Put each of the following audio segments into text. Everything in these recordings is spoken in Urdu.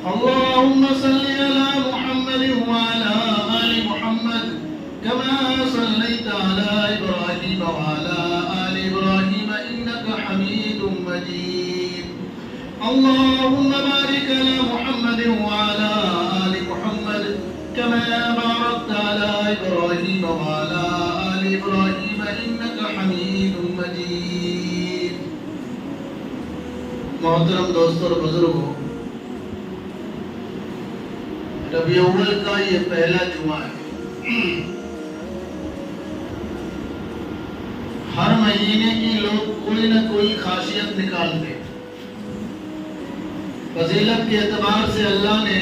اللهم صل على محمد وعلى آل محمد كما صليت على إبراهيم وعلى آل إبراهيم إنك حميد مجيد. اللهم بارك على محمد وعلى آل محمد كما باركت على إبراهيم وعلى آل إبراهيم إنك حميد مجيد. محترم دوستوں اور بزرگوں، ربیع اول کا یہ پہلا جمعہ ہے. ہر مہینے کی لوگ کوئی نہ کوئی خاصیت نکالتے. فضیلت کے اعتبار سے اللہ نے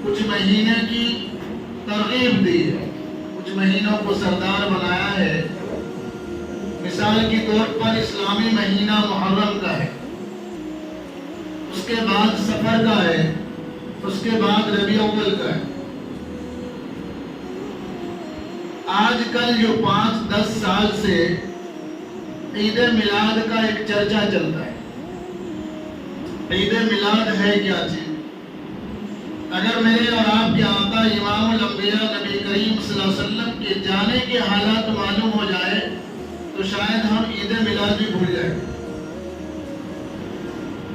کچھ مہینے کی ترغیب دی ہے، کچھ مہینوں کو سردار بنایا ہے. مثال کے طور پر اسلامی مہینہ محرم کا ہے، اس کے بعد سفر کا ہے، اس کے بعد ربیع اول کا ہے. آج کل جو 5-10 سال سے عید میلاد کا ایک چرچا چلتا ہے. عید میلاد ہے کیا چیز؟ اگر میرے اور آپ کے آقا امام الانبیاء نبی کریم صلی اللہ علیہ وسلم کے جانے کے حالات معلوم ہو جائے تو شاید ہم عید میلاد بھی بھول جائیں.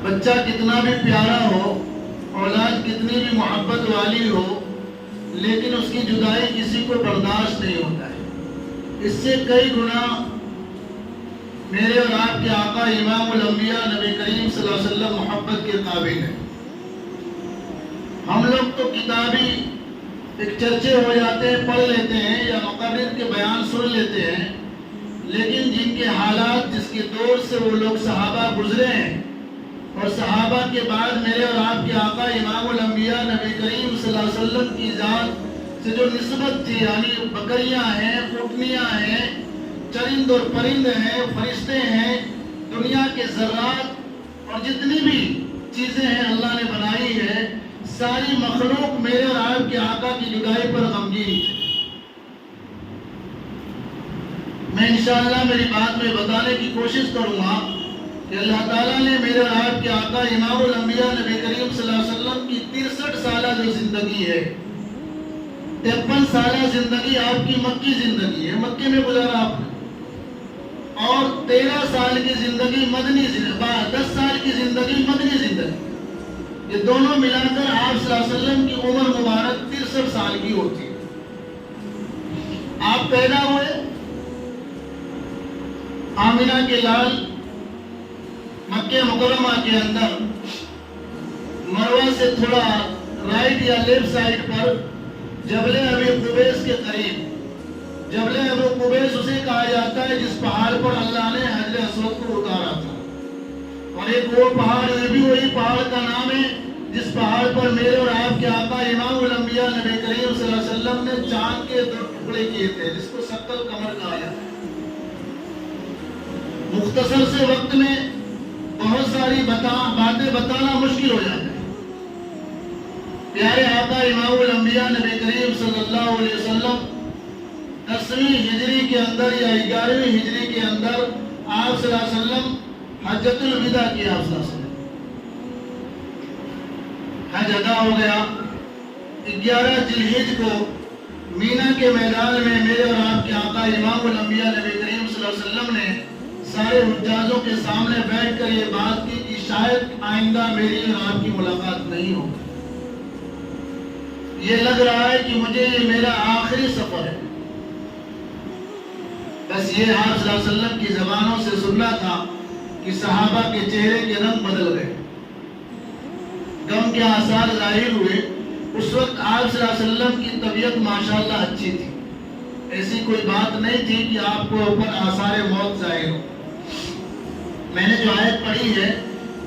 بچہ کتنا بھی پیارا ہو، اولاد کتنی بھی محبت والی ہو، لیکن اس کی جدائی کسی کو برداشت نہیں ہوتا ہے. اس سے کئی گنا میرے اور آپ کے آقا امام الانبیاء نبی کریم صلی اللہ علیہ وسلم محبت کے قابل ہیں. ہم لوگ تو کتابی ایک چرچے ہو جاتے ہیں، پڑھ لیتے ہیں یا مقرر کے بیان سن لیتے ہیں، لیکن جن کے حالات، جس کے دور سے وہ لوگ صحابہ گزرے ہیں، اور صحابہ کے بعد میرے اور آپ کے آقا امام الانبیاء نبی کریم صلی اللہ علیہ وسلم کی ذات سے جو نسبت تھی، یعنی بکریاں ہیں، اونٹنیاں ہیں، چرند اور پرند ہیں، فرشتے ہیں، دنیا کے ذرات اور جتنی بھی چیزیں ہیں اللہ نے بنائی ہے، ساری مخلوق میرے اور آپ کے آقا کی جدائی پر غمگین تھی. میں انشاءاللہ میری بات میں بتانے کی کوشش کروں گا کہ اللہ تعالیٰ نے میرے اور آپ کے آقا امام الانبیاء نبی کریم صلی اللہ علیہ وسلم کی 63 سالہ جو زندگی ہے، 53 سالہ زندگی آپ کی مکی زندگی ہے، مکے میں گزارا آپ نے، اور 13 سال کی زندگی مدنی زندگی، 10 سال کی زندگی مدنی زندگی. یہ دونوں ملا کر آپ صلی اللہ علیہ وسلم کی عمر مبارک 63 سال کی ہوتی ہے. آپ پیدا ہوئے آمینہ کے لال مکہ مکرمہ کے اندر، مروہ سے تھوڑا رائٹ یا لیفٹ سائڈ پر جبل ابی قبیس کے قریب. جبل ابی قبیس اسے کہا جاتا ہے جس پہاڑ پر اللہ نے حجر اسود کو اتارا تھا. اور ایک وہ پہاڑ، یہ بھی وہی پہاڑ کا نام ہے جس پہاڑ پر میرے اور آپ کے آقا امام الانبیاء نبی کریم صلی اللہ علیہ وسلم نے چاند کے 2 ٹکڑے کیے تھے، جس کو ثقل قمر کہا جاتا ہے. مختصر سے وقت میں بہت ساری باتیں بتانا مشکل ہو جاتا ہے. پیارے آقا امام الانبیاء نبی کریم صلی اللہ علیہ وسلم 10ویں ہجری کے اندر یا 11ویں ہجری کے اندر آپ صلی اللہ علیہ وسلم حجۃ الوداع کی. آپ صلی اللہ علیہ وسلم حج ادا ہو گیا. 11 ذی الحجہ کو مینا کے میدان میں میرے اور آپ کے آقا امام الانبیاء نبی کریم صلی اللہ علیہ وسلم نے سارے حجاجوں کے سامنے بیٹھ کر یہ بات کی کہ شاید آئندہ میری اور آپ کی ملاقات نہیں ہو. یہ لگ رہا ہے کہ مجھے یہ میرا آخری سفر ہے. بس یہ آپ صلی اللہ علیہ وسلم کی زبانوں سے سننا تھا کہ صحابہ کے چہرے کے رنگ بدل گئے، غم کے آثار ظاہر ہوئے. اس وقت آپ صلی اللہ علیہ وسلم کی طبیعت ماشاءاللہ اچھی تھی، ایسی کوئی بات نہیں تھی کہ آپ کو اوپر آثار موت ظاہر ہو. میں نے جو آیت پڑھی ہے،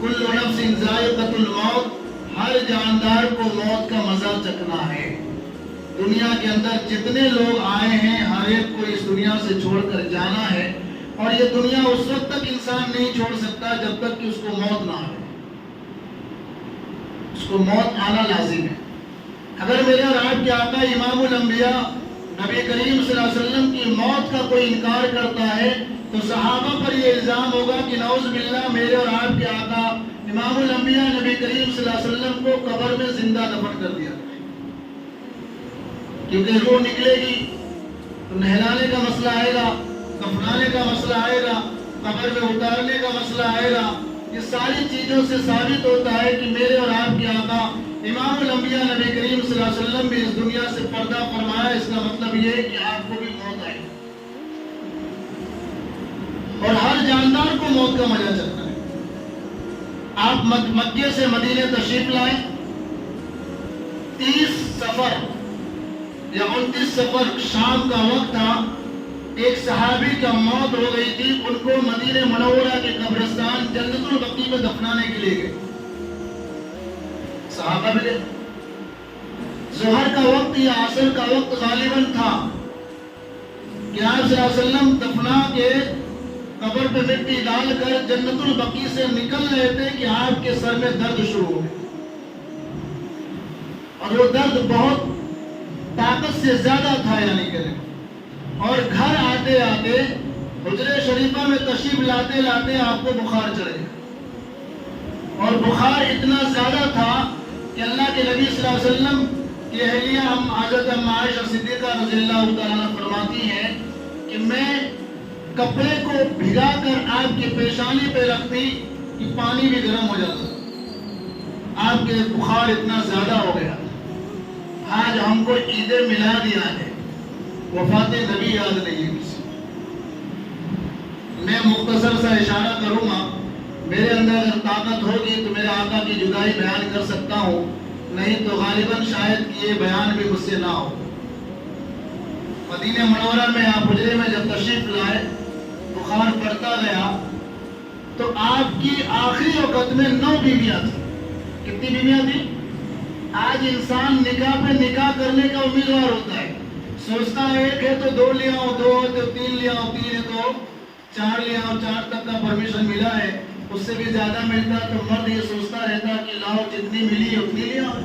کل نفس ذائقۃ الموت، ہر جاندار کو موت کا مزہ چکھنا ہے. دنیا کے اندر جتنے لوگ آئے ہیں، ہر ایک کو اس دنیا سے چھوڑ کر جانا ہے، اور یہ دنیا اس وقت تک انسان نہیں چھوڑ سکتا جب تک کہ اس کو موت نہ آئے. اس کو موت آنا لازم ہے. اگر میرے اور آپ کے آقا امام الانبیاء نبی کریم صلی اللہ علیہ وسلم کی موت کا کوئی انکار کرتا ہے تو صحابہ پر یہ الزام ہوگا کہ نعوذ باللہ میرے اور آپ کے آقا امام الانبیاء نبی کریم صلی اللہ علیہ وسلم کو قبر میں زندہ دفن کر دیا، کیونکہ روح نکلے گی تو نہلانے کا مسئلہ آئے گا، دفنانے کا مسئلہ آئے گا، قبر میں اتارنے کا مسئلہ آئے گا۔ یہ ساری چیزوں سے ثابت ہوتا ہے کہ میرے اور آپ کے آقا امام الانبیاء نبی کریم صلی اللہ علیہ وسلم بھی اس دنیا سے پردہ فرمایا۔ اس کا مطلب یہ ہے کہ آپ کو بھی موت آئے گی، اور ہر جاندار کو موت کا مزہ چلتا ہے۔ آپ مکے سے مدینے تشریف لائیں، 30 صفر یا 29 صفر شام کا وقت تھا، ایک صحابی کا موت ہو گئی تھی، ان کو مدینہ منورہ کے قبرستان جنت البقیع میں دفنانے کے لیے گئے۔ صحابہ ملے، ظہر کا وقت یا عصر کا وقت غالباً تھا کہ آپ صلی اللہ علیہ وسلم دفنا کے قبر پہ مٹی ڈال کر جنت البقیع سے نکل رہے تھے کہ آپ کے سر میں درد شروع ہو گیا، اور وہ درد بہت طاقت سے زیادہ تھا، یعنی کہ اور گھر آتے آتے حجرے شریفہ میں تشریف لاتے لاتے آپ کو بخار چڑھ گیا، اور بخار اتنا زیادہ تھا کہ اللہ کے نبی صلی اللہ علیہ وسلم کی اہلیہ حضرت عائشہ صدیقہ رضی اللہ تعالیٰ عنہ فرماتی ہیں کہ میں کپڑے کو بھگا کر آپ کے پیشانی پہ رکھتی کہ پانی بھی گرم ہو جاتا، آپ کے بخار اتنا زیادہ ہو گیا۔ آج ہم کو عید میلاد یاد ہے، وفات نبی یاد نہیں ہے کسی۔ میں مختصر سا اشارہ کروں گا، میرے اندر اگر طاقت ہوگی تو میرے آقا کی جدائی بیان کر سکتا ہوں، نہیں تو غالباً شاید کہ یہ بیان بھی مجھ سے نہ ہو۔ مدینہ منورہ میں آپ حجرے میں جب تشریف لائے، بخار بڑھتا گیا، تو آپ کی آخری وقت میں 9 بیویاں تھیں۔ کتنی بیویاں تھیں؟ آج انسان نکاح پہ نکاح کرنے کا امیدوار ہوتا ہے، سوچتا ہے ایک ہے تو 2 لے آؤ، 2 ہے تو 3 لے آؤ، 3 ہے تو 4 لے آؤ، 4 تک کا پرمیشن ملا ہے، اس سے بھی زیادہ ملتا تو مرد یہ سوچتا رہتا کہ لاؤ جتنی ملی اتنی لے آؤ۔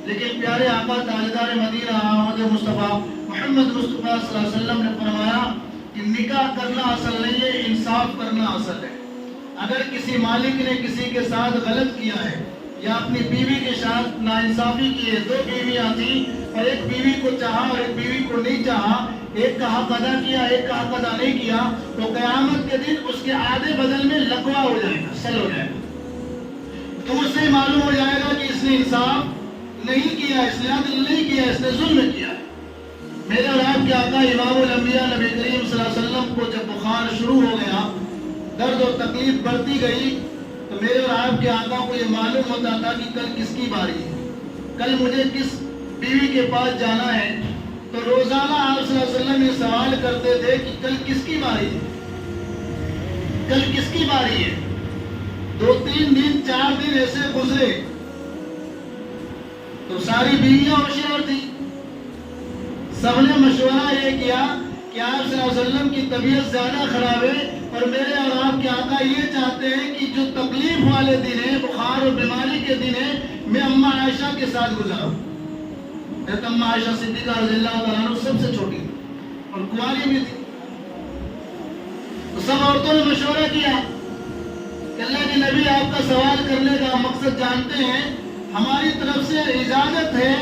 لیکن پیارے آقا تاجدار مدینہ احمد مصطفیٰ محمد مصطفیٰ صلی اللہ علیہ وسلم نے فرمایا کہ نکاح کرنا اصل نہیں ہے، انصاف کرنا اصل ہے۔ اگر کسی مالک نے کسی کے ساتھ غلط کیا ہے یا اپنی بیوی کے ساتھ ناانصافی کی ہے، 2 بیویاں تھیں اور ایک بیوی کو چاہا اور ایک بیوی کو نہیں چاہا، ایک کا حق ادا کیا ایک کا حق ادا نہیں کیا، تو قیامت کے دن اس کے آدھے بدل میں لقوہ ہو جائے گا، سل ہو جائے گا۔ تو اس سے معلوم ہو جائے گا کہ اس نے انصاف نہیں کیا، اس نے عدل نہیں کیا، اس نے ظلم کیا ہے۔ میرے اور آپ کے آقا امام الانبیاء نبی کریم صلی اللہ علیہ وسلم کو جب بخار شروع ہو گیا، درد و تکلیف بڑھتی گئی، تو میرے اور آپ کے آقا کو یہ معلوم ہوتا تھا کہ کل کس کی باری ہے، کل مجھے کس بیوی کے پاس جانا ہے۔ تو روزانہ آپ صلی اللہ علیہ وسلم یہ سوال کرتے تھے کہ کل کس کی باری ہے، کل کس کی باری ہے۔ 2-3 دن 4 دن ایسے گزرے تو ساری بیویاں ہوشیار تھی، سب نے مشورہ یہ کیا کہ آپ صلی اللہ علیہ وسلم کی طبیعت زیادہ خراب ہے اور میرے اور آپ کے آقا یہ چاہتے ہیں کہ جو تکلیف والے دن ہیں، بخار اور بیماری کے دن ہیں، میں اماں عائشہ کے ساتھ گزاروں۔ اماں عائشہ صدیقہ رضی اللہ تعالیٰ عنہ سب سے چھوٹی تھی اور کنواری بھی تھی۔ تو سب عورتوں نے مشورہ کیا کہ اللہ کے نبی آپ کا سوال کرنے کا مقصد جانتے ہیں، ہماری طرف سے اجازت ہے،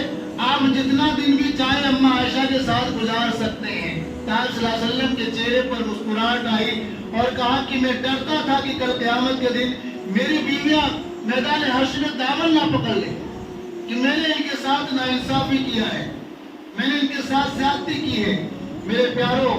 آپ جتنا دن بھی چاہیں اماں عائشہ کے ساتھ گزار سکتے ہیں۔ آپ صلی اللہ علیہ وسلم کے چہرے پر مسکراہٹ آئی اور کہا کہ میں ڈرتا تھا کہ کل قیامت کے دن میری بیویاں میدان حشر میں دامن نہ پکڑ لیں کہ میں نے ان کے ساتھ ناانصافی کیا ہے، میں نے ان کے ساتھ زیادتی کی ہے۔ میرے پیاروں،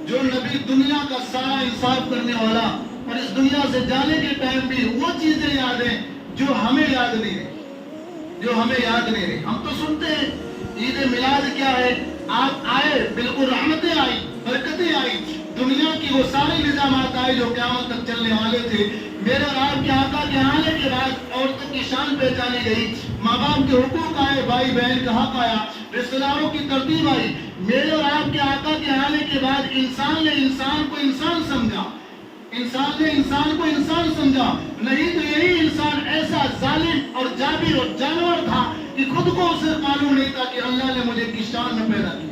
جو نبی دنیا کا سارا انصاف کرنے والا اور اس دنیا سے جانے کے ٹائم بھی وہ چیزیں یاد ہیں جو ہمیں یاد نہیں رہی، جو ہمیں یاد نہیں رہی۔ ہم تو سنتے ہیں عید میلاد کیا ہے، آپ آئے، بالکل رحمتیں آئی، برکتیں آئی، دنیا کی وہ سارے نظامات آئے جو قیامت تک چلنے والے تھے۔ میرے اور آپ کے آقا کے آنے کے بعد عورتوں کی شان پہچانی گئی، ماں باپ کے حقوق آئے، بھائی بہن کا حق آیا، رشتہ داروں کی ترتیب آئی۔ میرے اور آپ کے آقا کے آنے کے بعد انسان نے انسان کو انسان سمجھا، انسان نے انسان کو انسان سمجھا، نہیں تو یہی انسان ایسا ظالم اور جابر اور جانور تھا کہ خود کو اسے معلوم نہیں تھا کہ اللہ نے مجھے کس شان میں پیدا کیا،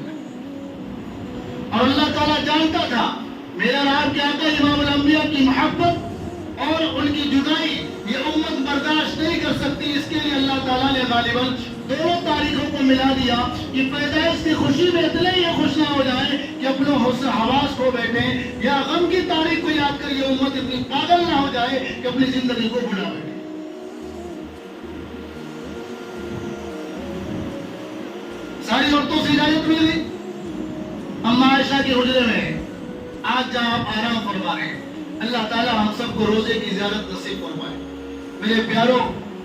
اور اللہ تعالیٰ جانتا تھا میرے اور آپ کے آقا امام الانبیاء کی محبت اور ان کی جدائی یہ امت برداشت نہیں کر سکتی غالباً دونوں تاریخوں کو ملا دیا کہ پیدائش کی خوشی میں اتنے یہ خوش نہ ہو جائیں کہ اپنے ہوش حواس کھو بیٹھیں، یا غم کی تاریخ کو یاد کر یہ امت اتنی پاگل نہ ہو جائے کہ اپنی زندگی کو بھلا بیٹھے۔ ساری عورتوں سے اجازت مل گئی اما عائشہ کے حجرے میں، آج جہاں آپ آرام فرما رہے ہیں، اللہ تعالی ہم سب کو روزے کی زیارت نصیب فرمائے۔ میرے پیاروں،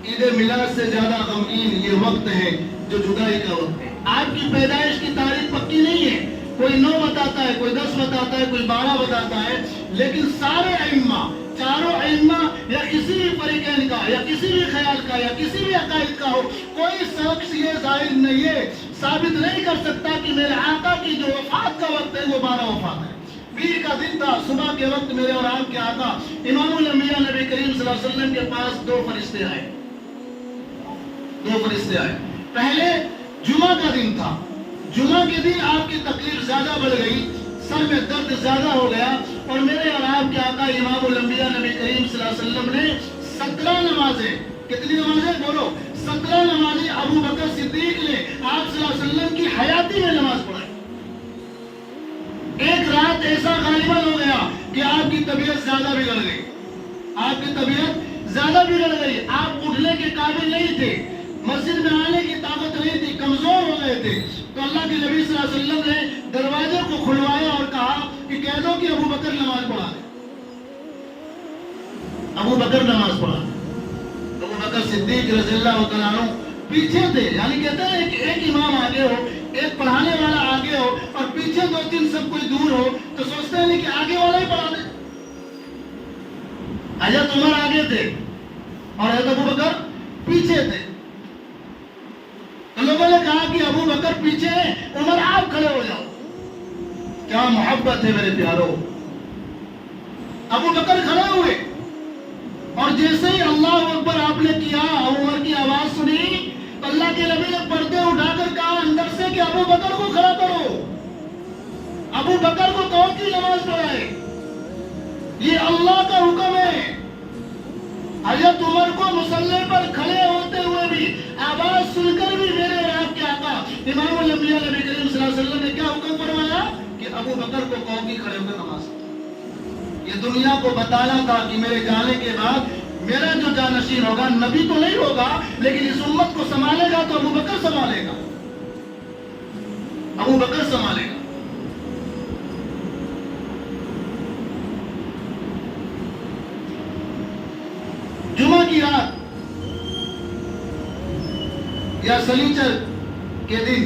عید میلاد سے زیادہ غمگین یہ وقت ہے جو جدائی کا وقت ہے۔ آپ کی پیدائش کی تاریخ پکی نہیں ہے، کوئی 9 بتاتا ہے، کوئی 10 بتاتا ہے، کوئی 12 بتاتا ہے، لیکن سارے ائمہ، چاروں ائمہ یا کسی بھی فریقین کا یا کسی بھی خیال کا یا کسی بھی عقائد کا ہو، کوئی شخص یہ ظاہر نہیں ہے، ثابت نہیں کر سکتا کہ میرے آقا کی جو وفات کا وقت ہے وہ 12 وفات ہے۔ پیر کا دن تھا، صبح کے وقت میرے اور آپ کے آقا امام الانبیاء نبی کریم صلی اللہ علیہ وسلم کے پاس 2 فرشتے آئے۔ پہلے جمعہ کا دن تھا، جمعہ کے دن آپ کی تکلیف زیادہ بڑھ گئی، سر میں درد زیادہ ہو گیا، اور میرے اور آپ کے آقا امام الانبیاء نبی کریم صلی اللہ علیہ وسلم نے 17 نمازیں، کتنی نمازیں بولو، 17 نمازیں ابو بکر صدیق نے آپ صلی اللہ علیہ وسلم کی حیاتی میں نماز پڑھائی۔ ایک رات ایسا غالباً ہو گیا کہ آپ کی طبیعت زیادہ بگڑ گئی، آپ کی طبیعت زیادہ بگڑ گئی، آپ اٹھنے کے قابل نہیں تھے، مسجد میں آنے کی طاقت نہیں تھی، کمزور ہو گئے تھے۔ تو اللہ کے نبی صلی اللہ علیہ وسلم نے دروازے کو کھلوایا اور کہا کہ کہہ دو کہ ابو بکر نماز پڑھا دے، ابو بکر نماز پڑھا دے۔ ابو بکر صدیق رضی اللہ تعالیٰ عنہ پیچھے تھے، یعنی کہتے ہیں کہ ایک امام آگے ہو، ایک پڑھانے والا آگے ہو، اور پیچھے 2-3 سب کوئی دور ہو، تو سوچتے ہیں کہ آگے والا ہی پڑھا دے۔ حضرت عمر آگے تھے اور حضرت ابو بکر پیچھے تھے، تو لوگوں نے کہا کہ ابو بکر پیچھے ہیں، عمر آپ کھڑے ہو جاؤ۔ کیا محبت ہے میرے پیاروں، ابو بکر کھڑے ہوئے، اور جیسے ہی اللہ اکبر آپ نے کیا، عمر کی آواز سنی، تو اللہ کے نبی نے پردے اٹھا کر کہا اندر سے کہ ابو بکر کو کھڑا کرو، ابو بکر کو کون کی نماز پڑھائے، یہ اللہ کا حکم ہے۔ حضرت عمر کو مصلی پر کھڑے ہوتے ہوئے بھی، آواز سن کر بھی میرے اور آپ کے آقا امام الانبیاء نبی کریم صلی اللہ علیہ وسلم نے کیا حکم فرمایا کہ ابو بکر کو کہو کہ کھڑے ہو کر نماز پڑھو۔ یہ دنیا کو بتانا تھا کہ میرے جانے کے بعد میرا جو جانشین ہوگا، نبی تو نہیں ہوگا، لیکن اس امت کو سنبھالے گا تو ابو بکر سنبھالے گا، ابو بکر سنبھالے گا۔ جمعہ کی رات یا سنیچر کے دن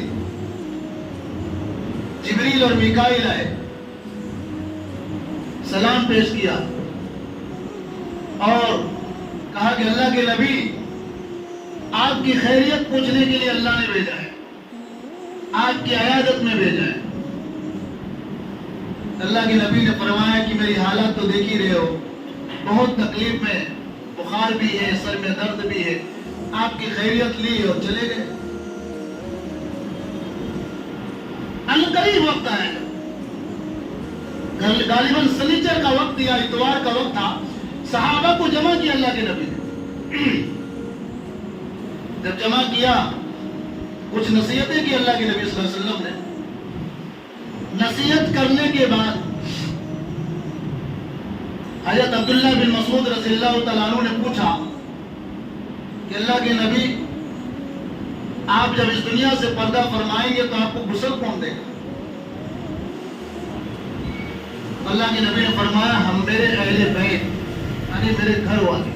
جبریل اور میکائیل آئے، سلام پیش کیا اور کہا کہ اللہ کے نبی، آپ کی خیریت پوچھنے کے لیے اللہ نے بھیجا ہے، آپ کی عیادت میں بھیجا ہے۔ اللہ کے نبی نے فرمایا کہ میری حالت تو دیکھ ہی رہے ہو، بہت تکلیف میں، بخار بھی ہے، سر میں درد بھی ہے، آپ کی خیریت لی اور چلے گئے۔ عنقریب وقت آیا، غالباً سنیچر کا وقت یا اتوار کا وقت تھا، صحابہ کو جمع کیا اللہ کے نبی نے۔ جب جمع کیا، کچھ نصیحتیں کی اللہ کے نبی صلی اللہ علیہ وسلم نے۔ نصیحت کرنے کے بعد حضرت عبداللہ بن مسعود رضی اللہ تعالیٰ عنہ نے پوچھا کہ اللہ کے نبی، آپ جب اس دنیا سے پردہ فرمائیں گے تو آپ کو غسل کون دے گا؟ اللہ کے نبی نے فرمایا، ہم میرے اہل بیت، یعنی میرے گھر والے۔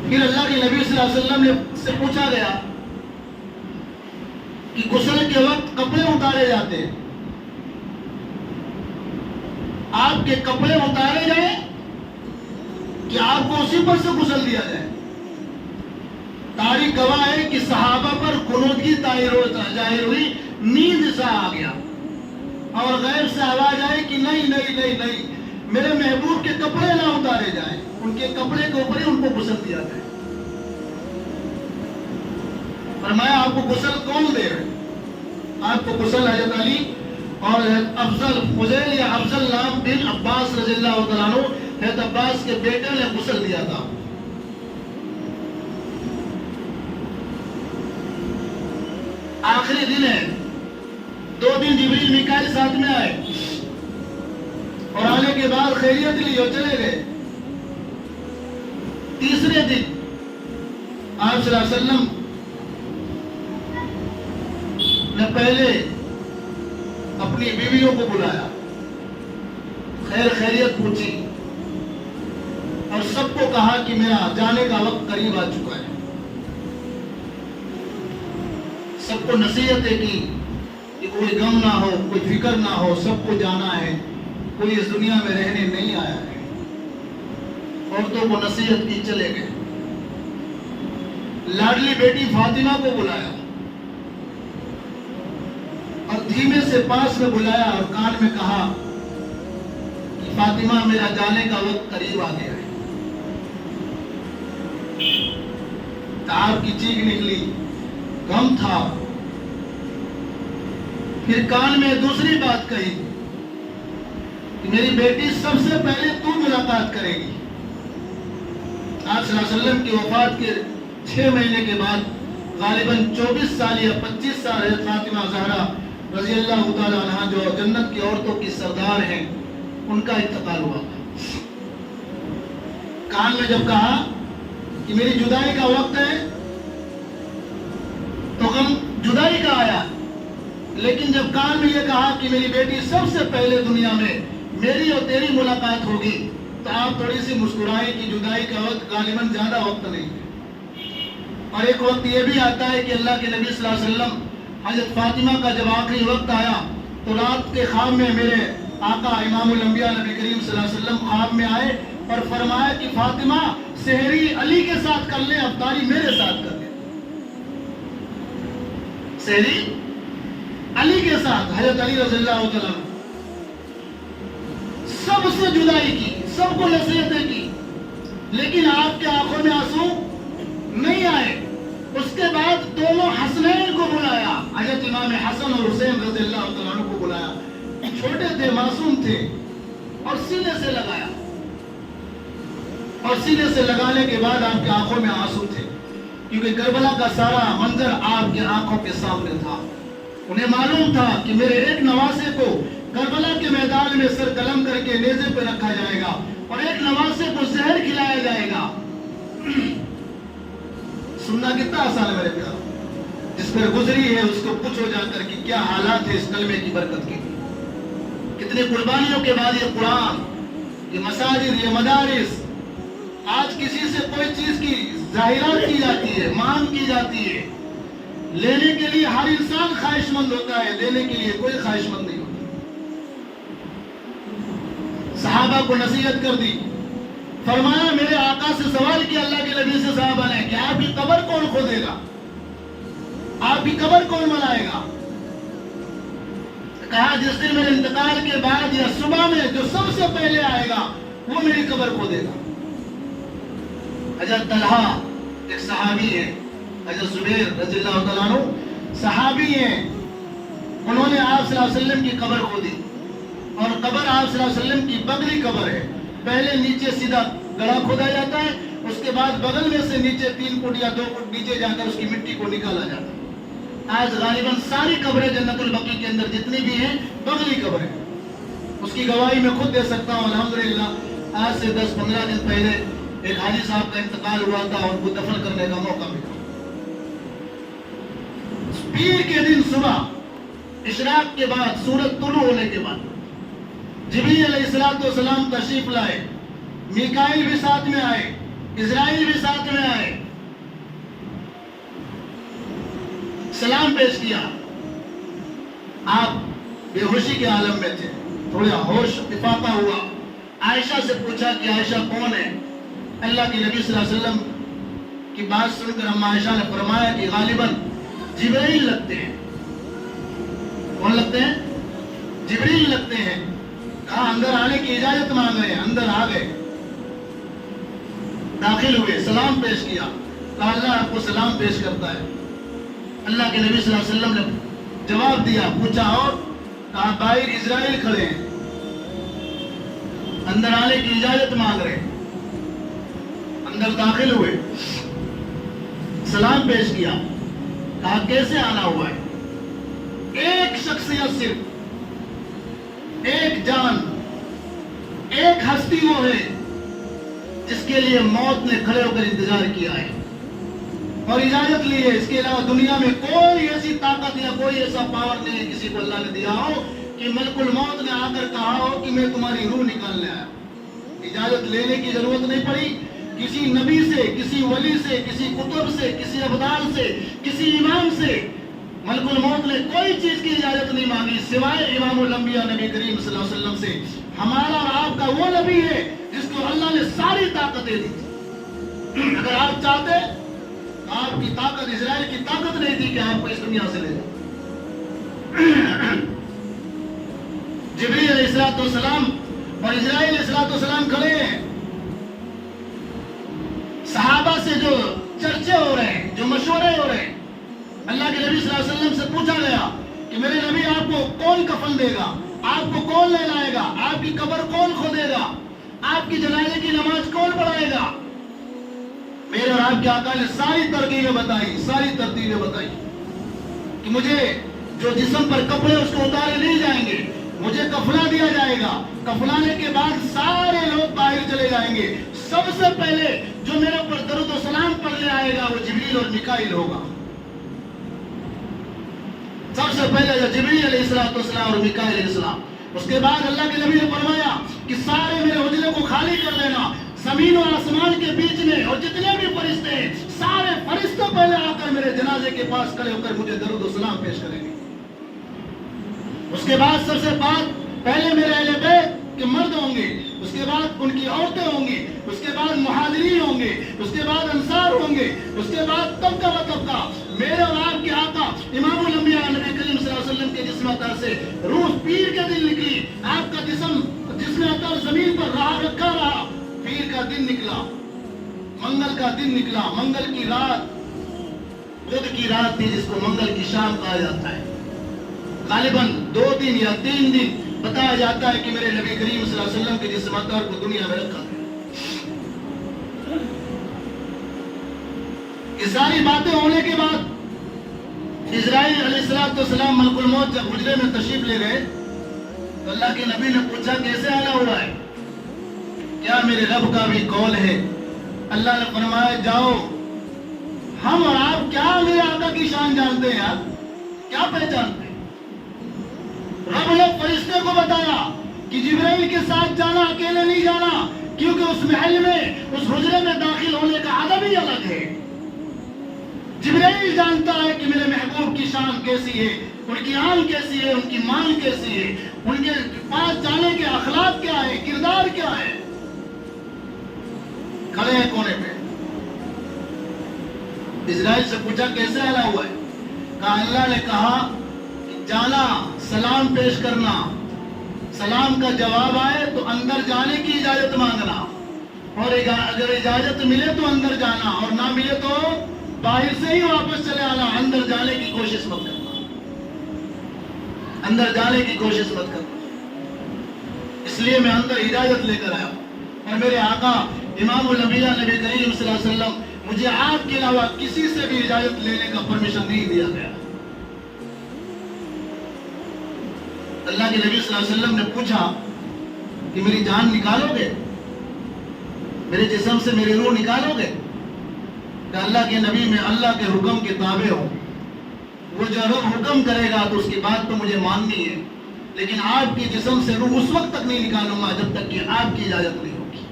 پھر اللہ کے نبی صلی اللہ علیہ وسلم سے پوچھا گیا کہ غسل کے وقت کپڑے اتارے جاتے ہیں، آپ کے کپڑے اتارے جائیں کہ آپ کو اسی پر سے غسل دیا جائے؟ تاریخ گواہ ہے کہ صحابہ پر قنوت کی ظاہر ہوئی، نیند سا آ گیا، اور غیب سے آواز آئی کہ نہیں نہیں نہیں نہیں، میرے محبوب کے کپڑے نہ اتارے جائیں، ان کے کپڑے کے اوپر ہی ان کو غسل دیا جائے۔ فرمایا، آپ کو غسل کون دے رہے؟ آپ کو غسل حضرت علی اور افضل فضیل یا افضل نام بن عباس رضی اللہ تعالیٰ عنہ حضرت عباس کے بیٹے نے غسل دیا تھا. آخری دن ہے, 2 دن جبریل میکائیل ساتھ میں آئے اور آنے کے بعد خیریت لی اور چلے گئے. تیسرے دن آپ صلی اللہ علیہ وسلم نے پہلے اپنی بیویوں کو بلایا, خیریت پوچھی اور سب کو کہا کہ میرا جانے کا وقت قریب آ چکا ہے. سب کو نصیحتیں کی کہ کوئی غم نہ ہو, کوئی فکر نہ ہو, سب کو جانا ہے, کوئی اس دنیا میں رہنے نہیں آیا ہے. عورتوں کو نصیحت کی, چلے گئے. لاڈلی بیٹی فاطمہ کو بلایا اور دھیمے سے پاس میں بلایا اور کان میں کہا کہ فاطمہ میرا جانے کا وقت قریب آ گیا ہے. تعب کی چیخ نکلی, غم تھا. پھر کان میں دوسری بات کہی کہ میری بیٹی سب سے پہلے تو ملاقات کرے گی. آپ صلی اللہ علیہ وسلم کی وفات کے 6 مہینے کے بعد غالباً 24 سال یا 25 سال حضرت فاطمہ زہرا رضی اللہ تعالی عنہ جو جنت کی عورتوں کی سردار ہیں, ان کا انتقال ہوا. کان میں جب کہا کہ میری جدائی کا وقت ہے تو غم جدائی کا آیا, لیکن جب کان میں یہ کہا کہ میری بیٹی سب سے پہلے دنیا میں میری اور تیری ملاقات ہوگی, تو آپ تھوڑی سی مسکرائے کہ جدائی کا وقت غالباً زیادہ وقت نہیں ہے. اور ایک وقت یہ بھی آتا ہے کہ اللہ کے نبی صلی اللہ علیہ وسلم حضرت فاطمہ کا جب آخری وقت آیا تو رات کے خواب میں میرے آقا امام الانبیاء نبی کریم صلی اللہ علیہ وسلم خواب میں آئے اور فرمایا کہ فاطمہ سحری علی کے ساتھ کر لیں, افطاری میرے ساتھ کر لیں. سحری علی کے ساتھ, حضرت علی رضی اللہ تعالیٰ سب سے جدائی کی, سب کو نصیحتیں کی, لیکن آپ کے آنکھوں میں آنسو نہیں آئے. اس کے بعد دونوں حسنین کو بلایا, حضرت امام حسن اور حسین رضی اللہ تعالیٰ عنہ کو بلایا. چھوٹے تھے, معصوم تھے, اور سینے سے لگایا. اور سینے سے لگانے کے بعد آپ کے آنکھوں میں آنسو تھے, کیونکہ کربلا کا سارا منظر آپ کے آنکھوں کے سامنے تھا. انہیں معلوم تھا کہ میرے ایک نواسے کو کربلا کے میدان میں سر قلم کر کے نیزے پہ رکھا جائے گا اور ایک نواسے کو زہر کھلایا جائے گا. سننا کتنا آسان ہے میرے پیاروں, جس پر گزری ہے اس کو پوچھو جا کر کہ کیا حالات ہے اس کلمے کی برکت کے. کتنے قربانیوں کے بعد یہ قرآن, یہ مساجد, یہ مدارس, آج کسی سے کوئی چیز کی ظاہرات کی جاتی ہے, مانگ کی جاتی ہے. لینے کے لیے ہر انسان خواہش مند ہوتا ہے, دینے کے لیے کوئی خواہش مند نہیں ہوتا. صحابہ کو نصیحت کر دی, فرمایا میرے آقا سے سوال کیا اللہ کے نبی سے صحابہ نے کہ آپ کی قبر کون کھودے گا, آپ کی قبر کون بنائے گا. کہا جس دن میرے انتقال کے بعد یا صبح میں جو سب سے پہلے آئے گا وہ میری قبر کھودے گا. حضرت طلحہ ایک صحابی ہے, حضرت زبیر رضی اللہ تعالیٰ عنہ صحابی ہیں, انہوں نے آپ صلی اللہ علیہ وسلم کی قبر کھودی. اور قبر آپ صلی اللہ علیہ وسلم کی بغلی قبر ہے. پہلے نیچے سیدھا گڑھا کھودا جاتا ہے, اس کے بعد بغل میں سے نیچے 3 فٹ یا 2 فٹ نیچے جا کر اس کی مٹی کو نکالا جاتا ہے. آج غالباً ساری قبریں جنت البقیع کے اندر جتنی بھی ہیں بغلی قبر ہے. اس کی گواہی میں خود دے سکتا ہوں. الحمدللہ آج سے 10-15 دن پہلے ایک حاجی صاحب کا انتقال ہوا تھا اور وہ دفن کرنے کا موقع ملا. پیر کے دن صبح اشراق کے بعد, سورج طلوع ہونے کے بعد جبریل علیہ السلام تشریف لائے, میکائیل بھی ساتھ میں آئے, اسرائیل بھی ساتھ میں آئے, سلام پیش کیا. آپ بے ہوشی کے عالم میں تھے, تھوڑا ہوش افاقہ ہوا. عائشہ سے پوچھا کہ عائشہ کون ہے. اللہ کے نبی صلی اللہ علیہ وسلم کی بات سن کر اما عائشہ نے فرمایا کہ غالباً جبریل لگتے ہیں. کون لگتے ہیں؟ جبریل لگتے ہیں. کہا اندر آنے کی اجازت مانگ رہے ہیں. اندر آ گئے, داخل ہوئے, سلام پیش کیا. کہا اللہ آپ کو سلام پیش کرتا ہے. اللہ کے نبی صلی اللہ علیہ وسلم نے جواب دیا. پوچھا اور؟ کہا باہر اسرائیل کھڑے ہیں. اندر آنے کی اجازت مانگ رہے، اندر داخل ہوئے، سلام پیش کیا، کہا کیسے آنا ہوا ہے؟ ایک شخصیت، صرف ایک جان، ایک ہستی وہ ہے جس کے لیے موت نے کھڑے ہو کر انتظار کیا ہے اور اجازت لی ہے۔ اس کے علاوہ دنیا میں کوئی ایسی طاقت یا کوئی ایسا پاور نہیں ہے کسی کو اللہ نے دیا ہو کہ ملک الموت نے آ کر کہا ہو کہ میں تمہاری روح نکالنے آیا۔ اجازت لینے کی ضرورت نہیں پڑی، کسی نبی سے، کسی ولی سے، کسی کتب سے، کسی ابدال سے، کسی امام سے ملک الموت نے کوئی چیز کی اجازت نہیں مانگی سوائے امام الانبیاء نبی کریم صلی اللہ علیہ وسلم سے۔ ہمارا اور آپ کا وہ نبی ہے جس کو اللہ نے ساری طاقتیں دی تھی۔ اگر آپ چاہتے، آپ کی طاقت، اسرائیل کی طاقت نہیں تھی کہ آپ کو اس دنیا سے لے جائے۔ جبریل علیہ السلام اور اسرائیل علیہ السلام کھڑے ہیں، صحابہ سے جو چرچے ہو رہے ہیں، جو مشورے ہو رہے ہیں، اللہ کے نبی صلی اللہ علیہ وسلم سے پوچھا گیا کہ میرے نبی آپ کو کون کفن دے گا، آپ کو کون لے لائے گا، آپ کی قبر کون کھودے گا، آپ کی جنازے کی نماز کون پڑھائے گا؟ میرے اور آپ کے آقا نے ساری ترتیبیں بتائی کہ مجھے جو جسم پر کپڑے اس کو اتارے نہیں جائیں گے، مجھے کفنا دیا جائے گا، کفنانے کے بعد سارے لوگ باہر چلے جائیں گے، سب سے پہلے جو میرے اوپر درود و سلام پڑھنے آئے گا وہ جبریل اور میکائیل ہوگا۔ سب سے پہلے جبریل علیہ السلام اور میکائیل علیہ السلام۔ اس کے بعد اللہ کے نبی نے فرمایا کہ سارے میرے حجرے کو خالی کر دینا، زمین اور آسمان کے بیچ میں اور جتنے بھی فرشتے ہیں سارے فرشتے پہلے آ کر میرے جنازے کے پاس کھڑے ہو کر مجھے درود و سلام پیش کریں گے۔ اس کے بعد سب سے پہلے میرے اہل بیت کے مرد ہوں گے، اس کے بعد ان کی عورتیں ہوں گی، اس کے بعد مہاجرین ہوں گے، اس کے بعد انصار ہوں گے، اس کے بعد طبقہ و طبقہ میرے اور آپ کے آقا امام الانبیاء نبی کریم صلی اللہ علیہ وسلم کے جسم اطہر سے روح پیر کے دن نکلی، آپ کا جسم اطہر زمین پر رکھا رہا، پیر کا دن نکلا، منگل کا دن نکلا، منگل کی رات بدھ کی رات تھی جس کو منگل کی شام کہا جاتا ہے۔ غالباً 2 دن یا 3 دن بتایا جاتا ہے کہ میرے نبی کریم صلی اللہ علیہ وسلم کے جسم اطہر کو دنیا میں رکھا گیا۔ یہ ساری باتیں ہونے کے بعد اسرائیل علیہ السلام ملک الموت جب حجرے میں تشریف لے گئے تو اللہ کے نبی نے پوچھا کیسے آنا ہوا ہے، کیا میرے رب کا بھی قول ہے؟ اللہ نے فرمایا جاؤ، ہم اور آپ کیا میرے آقا کی شان جانتے ہیں یار، کیا پہچانتے ہیں؟ رب نے فرشتے کو بتایا کہ جبرائیل کے ساتھ جانا، اکیلے نہیں جانا، کیونکہ اس محل میں، اس حجرے میں داخل ہونے کا ادب ہی الگ ہے۔ جبرائیل جانتا ہے کہ میرے محبوب کی شان کیسی ہے، ان کی آن کیسی ہے، ان کی مان کیسی ہے، ان کے پاس جانے کے اخلاق کیا ہے، کردار کیا ہے۔ کھڑے ہیں کونے پہ، اسرائیل سے پوچھا کیسے آنا ہوا ہے؟ کہا اللہ نے کہا کہ جانا، سلام پیش کرنا، سلام کا جواب آئے تو اندر جانے کی اجازت مانگنا، اور اگر اجازت ملے تو اندر جانا اور نہ ملے تو باہر سے ہی واپس چلے آنا، اندر جانے کی کوشش مت کرنا، اندر جانے کی کوشش مت کرنا۔ اس لیے میں اندر اجازت لے کر آیا اور میرے آقا امام الانبیاء نبی کریم صلی اللہ علیہ وسلم مجھے آپ کے علاوہ کسی سے بھی اجازت لینے کا پرمیشن نہیں دیا گیا۔ اللہ کے نبی صلی اللہ علیہ وسلم نے پوچھا کہ میری جان نکالو گے، میرے جسم سے میری روح نکالو گے؟ کہ اللہ کے نبی میں اللہ کے حکم کے تابع ہوں، وہ جو رب حکم کرے گا تو اس کی بات تو مجھے ماننی ہے، لیکن آپ کے جسم سے روح اس وقت تک نہیں نکالوں گا جب تک کہ آپ کی اجازت نہیں ہوگی،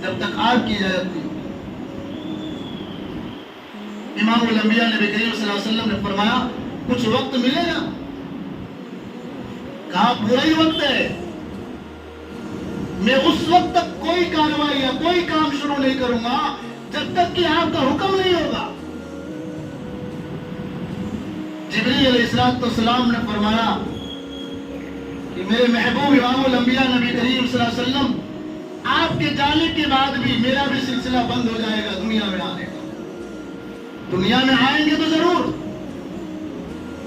جب تک آپ کی اجازت نہیں ہوگی۔ امام الانبیاء نبی کریم صلی اللہ علیہ وسلم نے فرمایا کچھ وقت ملے گا؟ کہا پورا ہی وقت ہے، میں اس وقت تک کوئی کارروائی یا کوئی کام شروع نہیں کروں گا جب تک کہ آپ کا حکم نہیں ہوگا۔ جبریل علیہ السلام نے فرمایا کہ میرے محبوب امام الانبیاء نبی کریم صلی اللہ علیہ وسلم آپ کے جانے کے بعد بھی میرا بھی سلسلہ بند ہو جائے گا دنیا میں آنے کا۔ دنیا میں آئیں گے تو ضرور،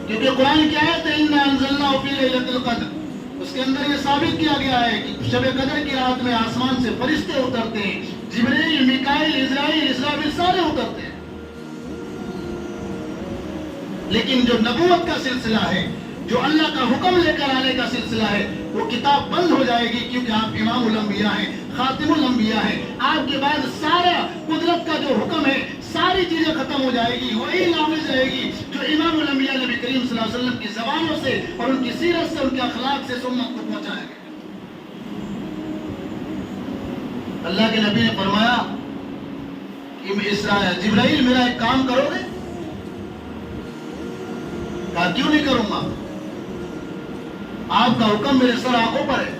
کیونکہ قرآن کی آیت ہے اِنَّا أَنزَلْنَاهُ فِي لَيْلَةِ الْقَدْرِ، اس کے اندر یہ ثابت کیا گیا ہے کہ شب قدر کی رات میں آسمان سے فرشتے اترتے ہیں، جبریل، میکائیل، اسرائیل، اسرافیل سارے اترتے ہیں۔ لیکن جو نبوت کا سلسلہ ہے، جو اللہ کا حکم لے کر آنے کا سلسلہ ہے، وہ کتاب بند ہو جائے گی، کیونکہ آپ امام الانبیاء ہیں، خاتم الانبیاء ہیں۔ آپ کے بعد سارا قدرت کا جو حکم ہے، ساری چیزیں ختم ہو جائے گی، وہی نافذ رہے گی جو امام الانبیاء نبی کریم صلی اللہ علیہ وسلم کی زبانوں سے اور ان کی سیرت سے، ان کے اخلاق سے امت کو پہنچائے گا۔ اللہ کے نبی نے فرمایا کہ جبرائیل میرا ایک کام کرو گے؟ کہا کیوں نہیں کروں گا، آپ کا حکم میرے سر آنکھوں پر ہے۔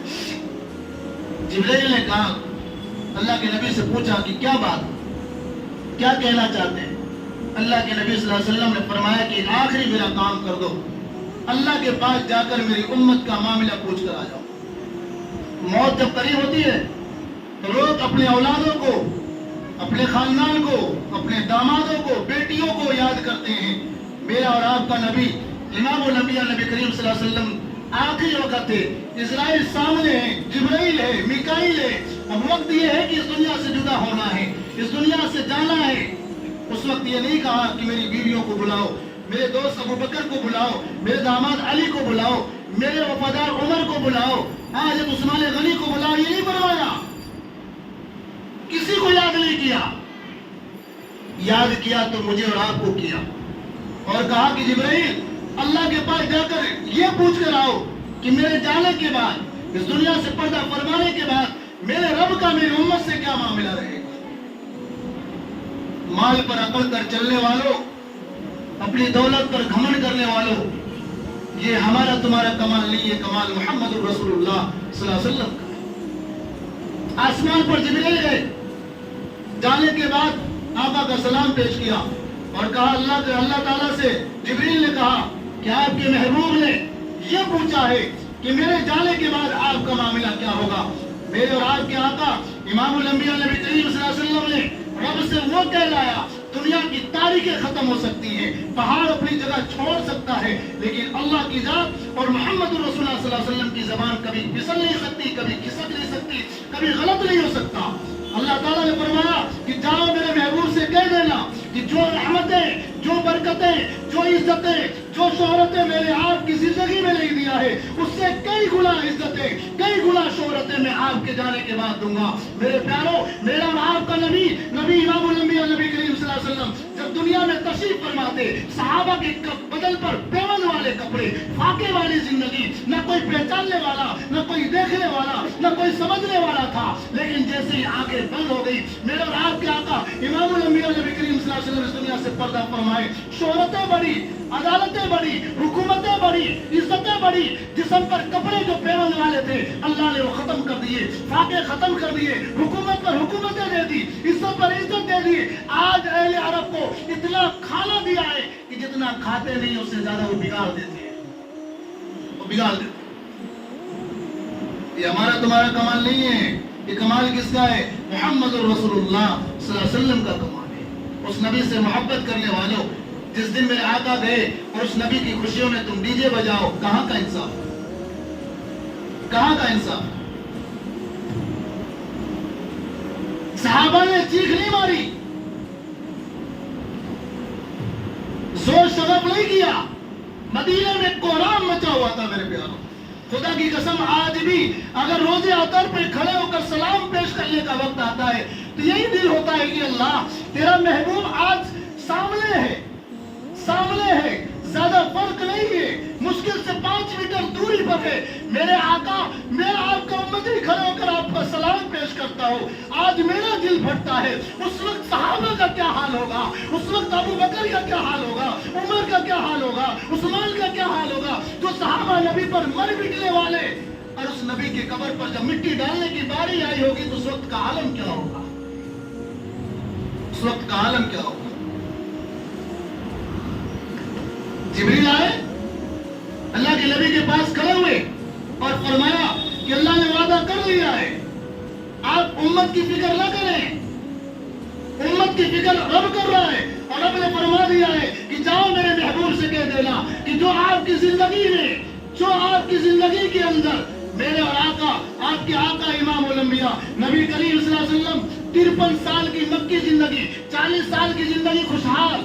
جبرائیل نے کہا، اللہ کے نبی سے پوچھا کہ کیا بات، کیا کہنا چاہتے ہیں؟ اللہ کے نبی صلی اللہ علیہ وسلم نے فرمایا کہ آخری میرا کام کر دو، اللہ کے پاس جا کر میری امت کا معاملہ پوچھ کر آ جاؤ۔ موت جب قریب ہوتی ہے تو لوگ اپنے اولادوں کو، اپنے خاندان کو، اپنے دامادوں کو، بیٹیوں کو یاد کرتے ہیں۔ میرا اور آپ کا نبی امام الانبیاء نبی کریم صلی اللہ علیہ وسلم آخری وقت ہے، اسرائیل سامنے ہے، جبرائیل ہے، میکائیل ہے، اب وقت یہ ہے کہ اس دنیا سے جدا ہونا ہے، اس دنیا سے جانا ہے۔ اس وقت یہ نہیں کہا کہ میری بیویوں کو بلاؤ، میرے دوست ابو بکر کو بلاؤ، میرے داماد علی کو بلاؤ، میرے وفادار عمر کو بلاؤ، حضرت عثمان غنی کو بلاؤ، یہ نہیں فرمایا۔ کسی کو یاد نہیں کیا، یاد کیا تو مجھے اور آپ کو کیا، اور کہا کہ جبرائیل اللہ کے پاس جا کر یہ پوچھ کر آؤ کہ میرے جانے کے بعد، اس دنیا سے پردہ فرمانے کے بعد میرے رب کا میری امت سے کیا معاملہ رہے گا۔ مال پر عقل کر چلنے والوں، اپنی دولت پر گھمنڈ کرنے والوں، یہ ہمارا تمہارا کمال نہیں، یہ کمال محمد رسول اللہ صلی اللہ علیہ وسلم کا۔ آسمان پر جبرائیل گئے، جانے کے بعد آقا کا سلام پیش کیا اور کہا، اللہ تعالیٰ سے جبرائیل نے کہا کہ آپ کے محبوب نے یہ پوچھا ہے کہ میرے جانے کے بعد آپ کا معاملہ کیا ہوگا۔ میرے اور آپ کے آقا امام الانبیاء نبی کریم صلی اللہ علیہ وسلم نے رب سے وہ کہلایا، دنیا کی تاریخیں ختم ہو سکتی ہیں، پہاڑ اپنی جگہ چھوڑ سکتا ہے، لیکن اللہ کی ذات اور محمد رسول اللہ صلی اللہ علیہ وسلم کی زبان کبھی پھسل نہیں سکتی، کبھی کھسک نہیں سکتی، کبھی غلط نہیں ہو سکتا۔ اللہ تعالیٰ نے فرمایا کہ جاؤ میرے محبوب سے کہہ دینا کہ جو رحمتیں، جو برکتیں، جو عزتیں، جو شہرتیں میں نے آپ کی زندگی میں نہیں دیا ہے، اس سے کئی گنا عزتیں، کئی گنا شہرتیں میں آپ کے جانے کے بعد دوں گا۔ میرے پیاروں، میرا اور آپ کا نبی امام الانبیاء نبی کریم صلی اللہ علیہ وسلم جب دنیا میں تشریف فرماتے، صحابہ کے بدن پر پیون والے کپڑے، فاقے والی زندگی، نہ کوئی پہچاننے والا، نہ کوئی دیکھنے والا، نہ کوئی سمجھنے والا تھا، لیکن جیسے ہی آنکھیں بند ہو گئی، میرے اور آپ کے آقا امام الانبیاء نبی کریم صلی اللہ علیہ وسلم اس دنیا سے پردہ فرمائے، شہرتیں بڑی، عدالتیں بڑی، حکومتیں بڑی، عزتیں بڑی، جسم پر کپڑے جو پیون والے تھے اللہ نے وہ ختم کر دیے، فاقے ختم کر دیے، حکومت پر حکومتیں دے دی، عزت پر عزت دے دی۔ آج اہل عرب کو اتنا کھانا دیا ہے کہ جتنا کھاتے نہیں اس سے زیادہ وہ بگاڑ دیتے ہیں، وہ بگاڑ دیتے ہیں۔ یہ ہمارا تمہارا کمال نہیں ہے، یہ کمال کس کا ہے؟ محمد رسول اللہ صلی اللہ علیہ وسلم کا کمال ہے۔ اس نبی سے محبت کرنے والوں، جس دن میرے آقا گئے اور اس نبی کی خوشیوں میں تم ڈی جے بجاؤ، کہاں کا انصاف، کہاں کا انصاف؟ صحابہ نے چیخ نہیں ماری، زور شغب نہیں کیا، مدینہ میں کوہرام مچا ہوا تھا۔ میرے پیاروں، خدا کی قسم آج بھی اگر روزے اطہر پہ کھڑے ہو کر سلام پیش کرنے کا وقت آتا ہے تو یہی دل ہوتا ہے کہ اللہ تیرا محبوب آج سامنے ہے، سامنے ہے، زیادہ فرق نہیں ہے، مشکل سے 5 میٹر دوری پر ہے، میرے آقا، میں آپ کا امتی کھڑے ہو کر آپ کا سلام پیش کرتا ہوں، آج میرا دل پھٹتا ہے۔ اس وقت صحابہ کا کیا حال ہوگا، اس وقت ابو بکر کا کیا حال ہوگا، عمر کا کیا حال ہوگا، عثمان کا کیا حال ہوگا، جو صحابہ نبی پر مر مٹنے والے، اور اس نبی کی قبر پر جب مٹی ڈالنے کی باری آئی ہوگی تو اس وقت کا عالم کیا ہوگا، اس وقت کا عالم کیا ہوگا۔ جبریل آئے، اللہ کے نبی کے پاس کھڑے ہوئے اور فرمایا کہ اللہ نے وعدہ کر لیا ہے، آپ امت کی فکر نہ کریں، امت کی فکر رب کر رہا ہے، اور رب نے فرما دیا ہے کہ جاؤ میرے محبوب سے کہہ دینا کہ جو آپ کی زندگی میں جو آپ کی زندگی کے اندر میرے اور آقا، آپ کے آقا امام الانبیاء نبی کریم صلی اللہ علیہ وسلم 53 سال کی مکی زندگی، 40 سال کی زندگی خوشحال،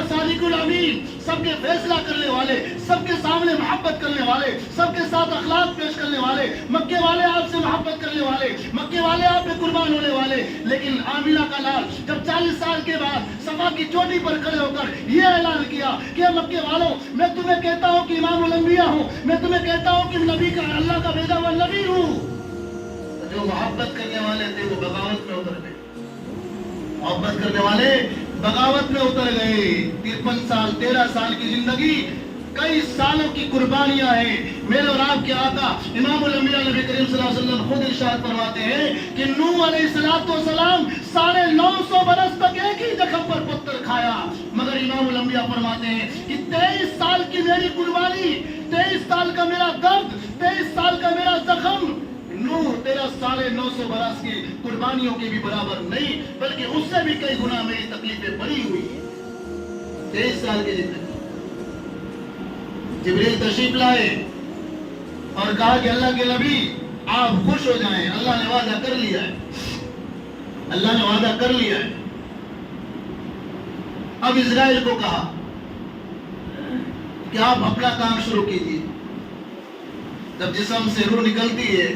صادق الامین، سب کے فیصلہ کرنے والے، سب کے سامنے محبت کرنے والے، سب کے ساتھ اخلاق پیش کرنے والے، مکے والے آپ سے محبت کرنے والے، مکے والے آپ پہ قربان ہونے والے. لیکن آمینہ کا لال جب 40 سال کے بعد صفا کی چوٹی پر کھڑے ہو کر یہ اعلان کیا کہ مکے والوں، میں تمہیں کہتا ہوں کہ امام الانبیاء ہوں، میں تمہیں کہتا ہوں کہ نبی کا، اللہ کا بھیجا ہوا نبی ہوں. جو محبت کرنے والے تھے وہ بغاوت میں اتر گئے، محبت کرنے والے بغاوت میں اتر گئے. 53 سال، 13 سال کی زندگی، کئی سالوں کی قربانیاں ہیں. میرے اور آپ کے آقا امام الانبیاء نبی کریم صلی اللہ علیہ وسلم خود ارشاد فرماتے ہیں کہ نوح علیہ السلام 950 برس تک ایک ہی جگہ پر پتھر کھایا، مگر امام الانبیاء فرماتے ہیں کہ 23 سال کی میری قربانی، 23 سال کا میرا درد، 23 سال کا میرا زخم نوح 950 برس کی قربانیوں کے بھی برابر نہیں، بلکہ اس سے بھی کئی گنا میری تکلیفیں بڑی ہوئی ہیں. 23 سال کی زندگی. جبریل تشریف لائے اور کہا کہ اللہ کے نبی آپ خوش ہو جائیں، اللہ نے وعدہ کر لیا ہے، اللہ نے وعدہ کر لیا ہے. اب اسرائیل کو کہا کہ آپ اپنا کام شروع کیجیے. جب جسم سے روح نکلتی ہے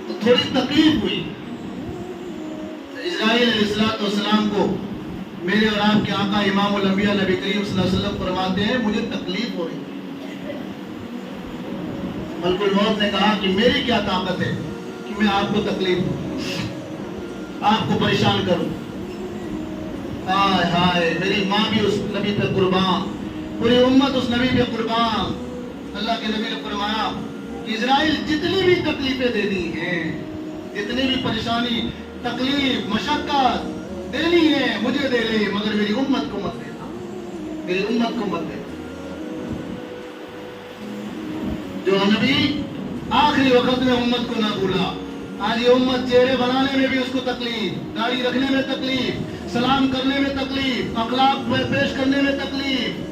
تو تھوڑی تکلیف ہوئی. اسرائیل علیہ السلام کو میرے اور آپ کے آقا امام الانبیاء نبی کریم صلی اللہ علیہ وسلم فرماتے ہیں مجھے تکلیف ہو رہی ہے. ملک الموت نے کہا کہ میری کیا طاقت ہے کہ میں آپ کو تکلیف دوں، آپ کو پریشان کروں. ہائے ہائے، میری ماں بھی اس نبی پہ قربان، پوری امت اس نبی پہ قربان. اللہ کے نبی نے فرمایا کہ اسرائیل جتنی بھی تکلیفیں دینی ہیں، جتنی بھی پریشانی، تکلیف، مشقت دینی ہے مجھے دے لے، مگر میری امت کو مت دینا، میری امت کو مت دینا. جو نبی آخری وقت میں امت کو نہ بھولا. آج یہ امت چہرے بنانے میں بھی اس کو تکلیف، داڑھی رکھنے میں تکلیف، سلام کرنے میں تکلیف، اخلاق پیش کرنے میں تکلیف.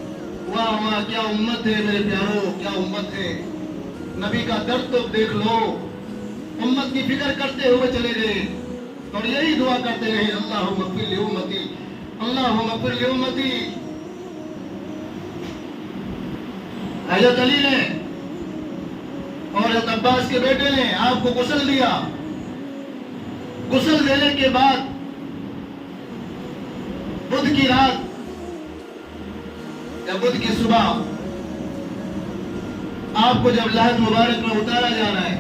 واہ واہ، کیا امت ہے میرے پیاروں، کیا امت ہے. نبی کا درد تو دیکھ لو، امت کی فکر کرتے ہوئے چلے گئے اور یہی دعا کرتے رہے، اللہم اغفر لامتی، اللہم اغفر لامتی. حضرت علی نے اور حضرت عباس کے بیٹے نے آپ کو غسل دیا. غسل دینے کے بعد بدھ کی رات یا بدھ کی صبح آپ کو جب لحد مبارک میں اتارا جا رہا ہے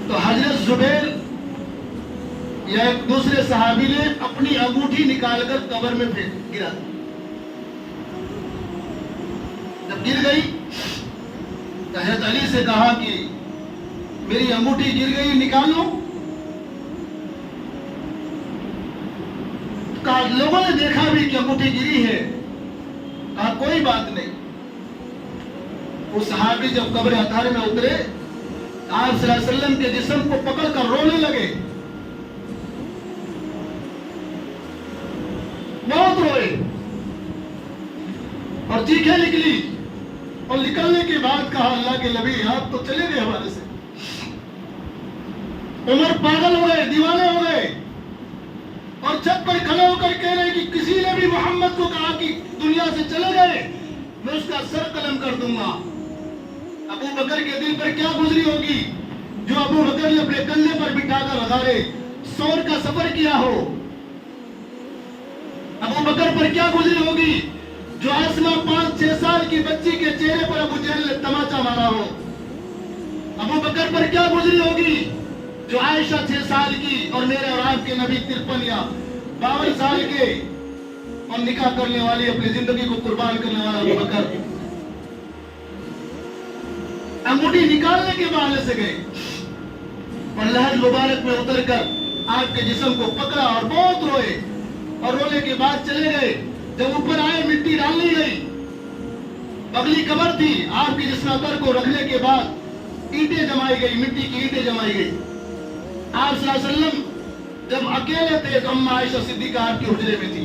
تو حضرت زبیر یا ایک دوسرے صحابی نے اپنی انگوٹھی نکال کر قبر میں گرا. جب گر گئی تو حضرت علی سے کہا کہ میری انگوٹھی گر گئی، نکالو. کہا لوگوں نے دیکھا بھی کہ انگوٹھی گری ہے. کہا کوئی بات نہیں. وہ صحابی جب قبر اطہر میں اترے، آپ صلی اللہ علیہ وسلم کے جسم کو پکڑ کر رونے لگے، بہت روئے اور چیخیں نکلی. اور نکلنے کے بعد کہا اللہ کے نبی آپ تو چلے گئے ہمارے سے. عمر پاگل ہو گئے، دیوانے ہو گئے اور چھت پر کھڑے ہو کر کہہ رہے کہ کسی نے بھی محمد کو کہا کہ دنیا سے چلے گئے میں اس کا سر قلم کر دوں گا. ابو بکر کے دل پر کیا گزری ہوگی جو ابو بکر نے اپنے کندھے پر بٹھا کر ہزارے سور کا سفر کیا ہو. ابو بکر پر کیا گزری ہوگی جو آسما 5-6 سال کی بچی کے چہرے پر ابو جہل نے تماچا مارا ہو. ابو بکر پر کیا گزری ہوگی جو عائشہ 6 سال کی اور میرے اور آپ کے نبی 53 یا 52 سال کے اور نکاح کرنے والی اپنی زندگی کو قربان کرنے والا ابو بکر انگوٹھی نکالنے کے بہانے سے گئے اور لحد مبارک میں اتر کر آپ کے جسم کو پکڑا اور بہت روئے اور رونے کے بعد چلے گئے. جب اوپر آئے مٹی ڈالنی گئی، اگلی قبر تھی، آپ کے جسم اطہر کو رکھنے کے بعد اینٹیں جمائی گئی، مٹی کی اینٹیں جمائی گئی. آپ صلی اللہ علیہ وسلم جب اکیلے تھے تو اما عائشہ صدیقہ آپ کے حجرے میں تھی.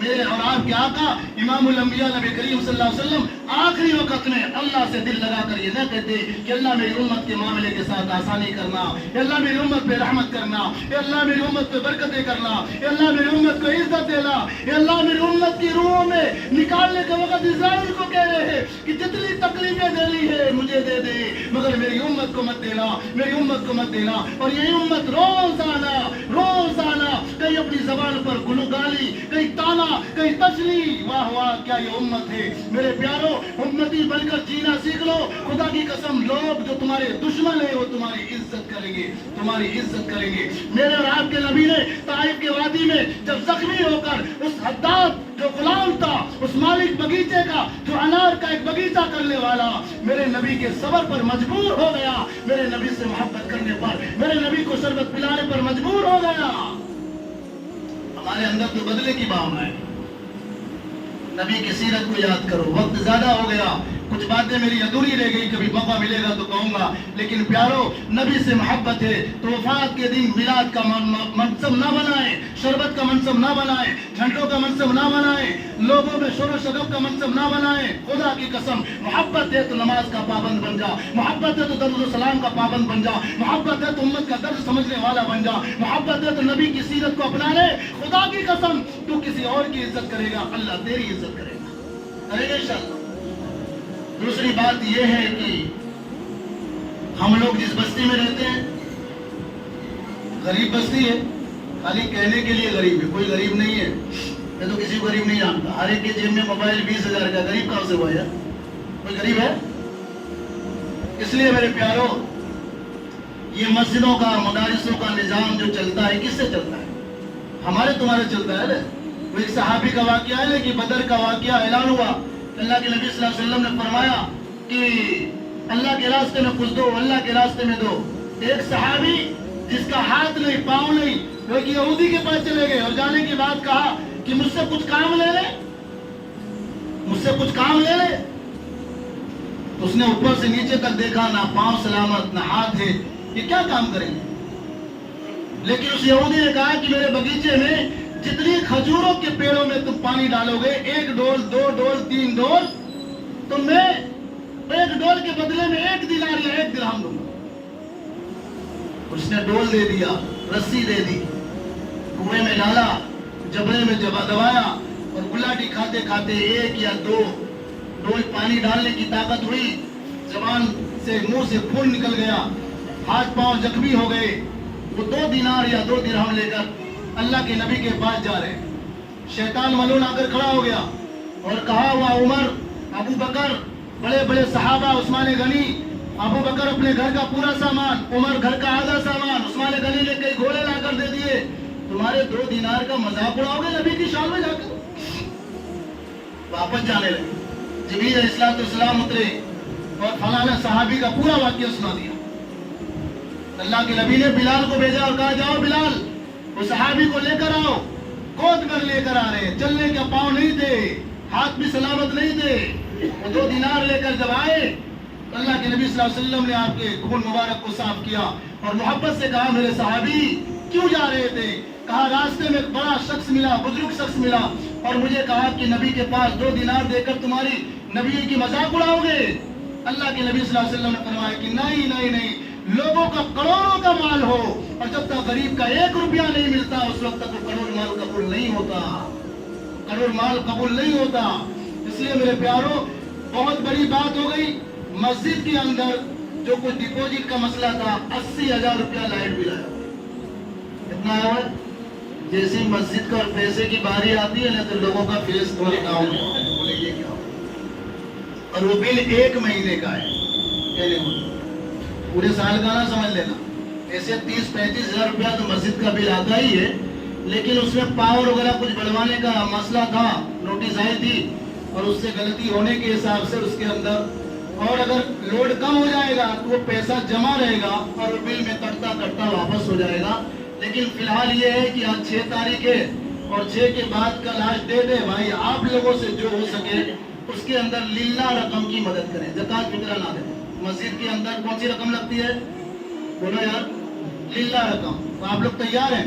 میرے اور آپ کے آقا امام الانبیاء نبی کریم صلی اللہ علیہ وسلم آخری وقت میں اللہ سے دل لگا کر یہ نہ کہتے کہ اللہ میری امت کے معاملے کے ساتھ آسانی کرنا، اے اللہ میری امت پہ رحمت کرنا، اے اللہ میری امت پہ برکتیں کرنا، اے اللہ میری امت کو عزت دینا، اے اللہ میری امت کی روحوں میں نکالنے کے وقت اسرائیل کو کہہ رہے ہیں کہ جتنی تکلیفیں دینی ہے مجھے دے دے مگر میری امت کو مت دینا، میری امت کو مت دینا۔ اور یہی امت روزانہ کہیں اپنی زبان پر گلوگالی، کہیں تانا، کہیں تشریح، واہ واہ کیا یہ امت ہے۔ میرے پیارو، امتی بن کر جینا سیکھ لو۔ خدا کی قسم لوگ جو تمہارے دشمن ہیں وہ تمہاری عزت کریں گے، تمہاری عزت کریں گے۔ میرے اور آپ کے نبی نے طائف کے وادی میں جب زخمی ہو کر اس حداد جو غلام تھا، اس مالک بغیچے کا جو انار کا ایک باغیچہ کرنے والا، میرے نبی کے صبر پر مجبور ہو گیا، میرے نبی سے محبت کرنے پر، میرے نبی کو شربت پلانے پر مجبور ہو گیا۔ ہمارے اندر تو بدلے کی بھاونا ہے۔ نبی کی سیرت کو یاد کرو۔ وقت زیادہ ہو گیا، کچھ باتیں میری ادھوری رہ گئی، کبھی موقع ملے گا تو کہوں گا، لیکن پیارو نبی سے محبت ہے تو وفات کے دن میلاد کا منصب نہ بنائیں، شربت کا منصب نہ بنائیں، جھنڈوں کا منصب نہ بنائیں، لوگوں میں شور و شگف کا منصب نہ بنائیں۔ خدا کی قسم محبت ہے تو نماز کا پابند بن جا، محبت ہے تو درود و سلام کا پابند بن جا، محبت ہے تو امت کا درد سمجھنے والا بن جا، محبت ہے تو نبی کی سیرت کو اپنا لے۔ خدا کی قسم تو کسی اور کی عزت کرے گا، اللہ تیری عزت کرے گا، کرے گا انشاءاللہ۔ دوسری بات یہ ہے کہ ہم لوگ جس بستی میں رہتے ہیں غریب بستی ہے، خالی کہنے کے لیے غریب ہے، کوئی غریب نہیں ہے۔ میں تو کسی کو غریب نہیں جانتا، ہر ایک کے جیب میں موبائل 20,000 کا، غریب کہاں سے ہوا ہے؟ کوئی غریب ہے؟ اس لیے میرے پیارو یہ مسجدوں کا مدارسوں کا نظام جو چلتا ہے کس سے چلتا ہے؟ ہمارے تمہارے چلتا ہے نا۔ وہ ایک صحابی کا واقعہ ہے کہ بدر کا واقعہ اعلان ہوا، اللہ کے نبی صلی اللہ علیہ وسلم نے فرمایا کہ اللہ کے راستے میں کچھ دو، اللہ کے راستے میں دو۔ ایک صحابی جس کا ہاتھ نہیں پاؤں نہیں، وہ ایک یہودی کے پاس چلے گئے اور جانے کی بات کہا کہ مجھ سے کچھ کام لے لے، مجھ سے کچھ کام لے لے۔ اس نے اوپر سے نیچے تک دیکھا، نہ پاؤں سلامت نہ ہاتھ ہے، یہ کیا کام کریں گے؟ لیکن اس یہودی نے کہا کہ میرے باغیچے میں جتنی کھجوروں کے پیڑوں میں تم پانی ڈالو گے، 1 ڈول 2 ڈول 3 ڈول، تو میں 1 ڈول کے بدلے میں 1 دینار یا 1 درہم دوں گا۔ اس نے ڈول دے دیا، رسی دے دی، کنویں میں ڈالا، جبڑے میں دبایا اور گلاٹی کھاتے کھاتے 1 یا 2 ڈول پانی ڈالنے کی طاقت ہوئی، زبان سے منہ سے خون نکل گیا، ہاتھ پاؤں زخمی ہو گئے۔ وہ 2 دینار یا 2 درہم لے کر اللہ کے نبی کے پاس جا رہے، شیطان ملون آ کر کھڑا ہو گیا اور کہا ہوا عمر، ابو بکر، بڑے بڑے صحابہ، عثمان غنی، ابو بکر اپنے گھر کا پورا سامان، عمر گھر کا آدھا سامان، عثمان غنی نے کئی گھوڑے لا کر دے دیے، تمہارے 2 دینار کا مذاق اڑاؤ گے نبی کی شان میں جا کر؟ واپس جانے لگے، جبریل علیہ السلام اترے اور فلاں صحابی کا پورا واقعہ سنا دیا۔ اللہ کے نبی نے بلال کو بھیجا اور کہا جاؤ بلال، وہ صحابی کو لے کر آؤ، گود کر لے کر آ رہے ہیں، چلنے کا پاؤں نہیں تھے، ہاتھ بھی سلامت نہیں تھے۔ وہ 2 دینار لے کر جب آئے، اللہ کے نبی صلی اللہ علیہ وسلم نے آپ کے خون مبارک کو صاف کیا اور محبت سے کہا میرے صحابی کیوں جا رہے تھے؟ کہا راستے میں ایک بڑا شخص ملا، بزرگ شخص ملا اور مجھے کہا کہ نبی کے پاس 2 دینار دے کر تمہاری نبی کی مذاق اڑاؤ گے؟ اللہ کے نبی صلی اللہ علیہ وسلم نے فرمایا کہ نہیں نہیں نہیں، لوگوں کا کروڑوں کا مال ہو اور جب تک غریب کا 1 روپیہ نہیں ملتا اس وقت تک وہ کروڑ مال قبول نہیں ہوتا، کروڑ مال قبول نہیں ہوتا۔ اس لیے میرے پیارو بہت بڑی بات ہو گئی، مسجد کے اندر جو کچھ ڈپوزٹ کا مسئلہ تھا 80,000 روپیہ لائٹ بل آیا، اتنا آیا ہے۔ جیسی مسجد کا اور پیسے کی باری آتی ہے نا تو لوگوں کا فیس تھوڑا ڈاؤن بولے یہ کیا ہو، اور وہ بل 1 مہینے کا ہے، پورے سال کا نہ سمجھ لینا۔ ایسے 30-35 ہزار روپیہ تو مسجد کا بل آتا ہی ہے، لیکن اس میں پاور وغیرہ کچھ بڑھوانے کا مسئلہ تھا، نوٹس آئی تھی اور اس سے غلطی ہونے کے حساب سے اس کے اندر، اور اگر لوڈ کم ہو جائے گا تو وہ پیسہ جمع رہے گا اور وہ بل میں کٹتا کٹتا واپس ہو جائے گا۔ لیکن فی الحال یہ ہے کہ آج 6 تاریخ ہے اور 6 کے بعد کا لاسٹ ڈیٹ ہے، بھائی آپ لوگوں سے جو ہو سکے اس کے اندر للہ رقم کی مدد کریں، زکوٰۃ فطرہ نہ دیں۔ مسجد کے اندر کون سی رقم لگتی ہے؟ بولو یار، للہ رقم۔ تو آپ لوگ تیار ہیں؟